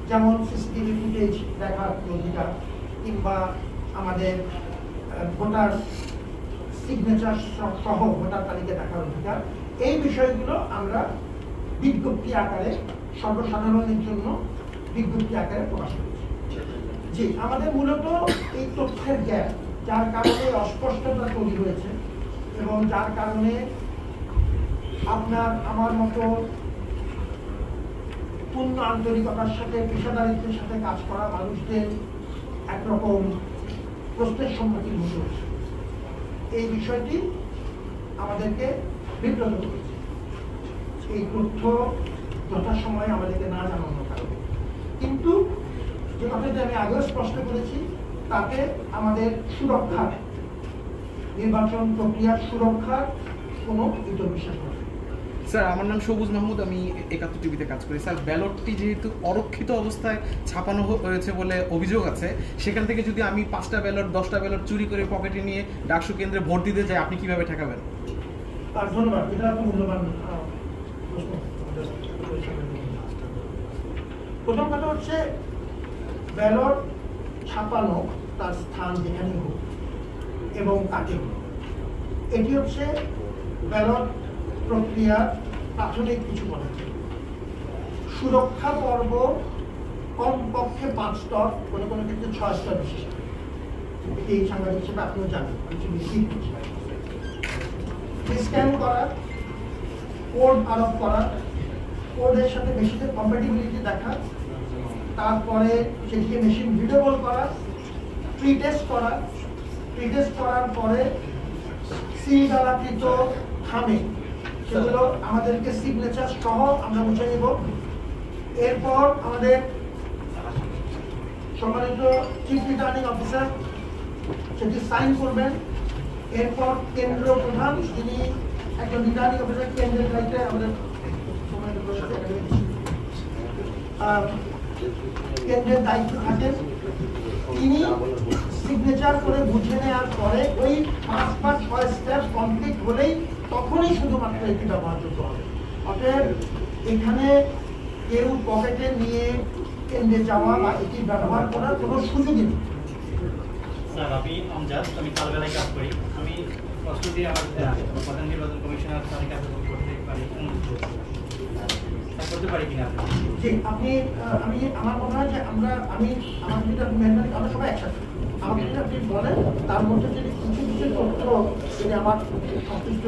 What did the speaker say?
যেমন CCTV footage দেখার অধিকার কিংবা আমাদের ভোটার সিগনেচার সহ ভোটার তালিকা দেখার অধিকার, এই বিষয়গুলো আমরা বিজ্ঞপ্তি আকারে সর্বসাধারণের জন্য বিজ্ঞপ্তি আকারে প্রকাশ করেছি। জি, আমাদের মূলত এই তথ্যের গ্যাপ, যার কারণে অস্পষ্টতা তৈরি হয়েছে এবং যার কারণে আপনার আমার মতো পূর্ণ আন্তরিকতার সাথে পেশাদারিত্বের সাথে কাজ করা মানুষদের একরকম প্রশ্নের সম্মুখীন হতে হচ্ছে। এই বিষয়টি আমাদেরকে বিব্রত করেছে, এই তথ্য যথাসময়ে আমাদেরকে না জানানোর কারণে। কিন্তু যে কথাটি আমি আগেও স্পষ্ট করেছি, তাতে আমাদের সুরক্ষার, নির্বাচন প্রক্রিয়ার সুরক্ষার কোনো ইতর বিশ্বাস নেই। স্যার, আমার নাম সবুজ মাহমুদ, আমি ৭১ টিভিতে কাজ করি। স্যার, ব্যালটটি যেহেতু অরক্ষিত অবস্থায় ছাপানো হয়েছে বলে অভিযোগ আছে, সেখান থেকে যদি আমি ৫টা ব্যালট 10টা ব্যালট চুরি করে পকেটে নিয়ে ডাকসু কেন্দ্রে ভোট দিতে যাই, আপনি কিভাবে ঠেকাবেন? ধন্যবাদ, এটা একটা মূল্যবান প্রশ্ন। প্রথম কথা হচ্ছে, ব্যালট ছাপানো তার স্থান যেখানে হোক এবং কাকে হোক, এটি হচ্ছে ব্যালট প্রক্রিয়ার প্রাথমিক কিছু পদক্ষেপ। সুরক্ষা পর্ব কমপক্ষে 5 স্তর, কোনো কোনো ক্ষেত্রে 6 স্তর বিশিষ্ট। এই সাংবাদিক হিসেবে আপনিও জানেন, কিছু স্ক্যান করা, কোড আরোপ করা, কোডের সাথে মেশিনের কম্প্যাটিবিলিটি দেখা, তারপরে সেটিকে মেশিন রিডেবল করা, প্রিটেস্ট করা, প্রিটেস্ট করার পরে সিল দ্বারাকৃত খামে সেগুলো আমাদেরকে সিগনেচার সহ আমরা মুছে নেব। এরপর আমাদের সম্মানিত চিফ রিটার্নিং অফিসার সেটি সাইন করবেন। এরপর কেন্দ্র প্রধান, যিনি একজন রিটার্নিং অফিসার কেন্দ্রের দায়িত্বে, আমাদের কেন্দ্রের দায়িত্ব থাকেন, তিনি সিগনেচার করে বুঝে নেওয়ার পরে ওই 5 বা 6 স্টেপ কমপ্লিট হলেই তখনই শুধুমাত্র এটি ব্যবহারযোগ্য হবে। অতএব এখানে কেউ পকেটে নিয়ে কেন্দ্রে যাওয়া বা এটি ব্যবহার করার কোনো সুযোগই নেই। স্যার, আমি আমজাদ, আমি কালবেলায় কাজ করি। আমি কষ্ট দিয়ে আমার প্রধান নির্বাচন কমিশনার তালিকা করতে পারি কিনা? জি, আপনি আমার মনে হয় যে আমি আমার যেটা মেহরবানি, আমরা সবাই একসাথে আমাকে যদি আপনি বলেন, তার মধ্যে যদি কিছু কিছু তথ্য যদি আমার সন্তুষ্ট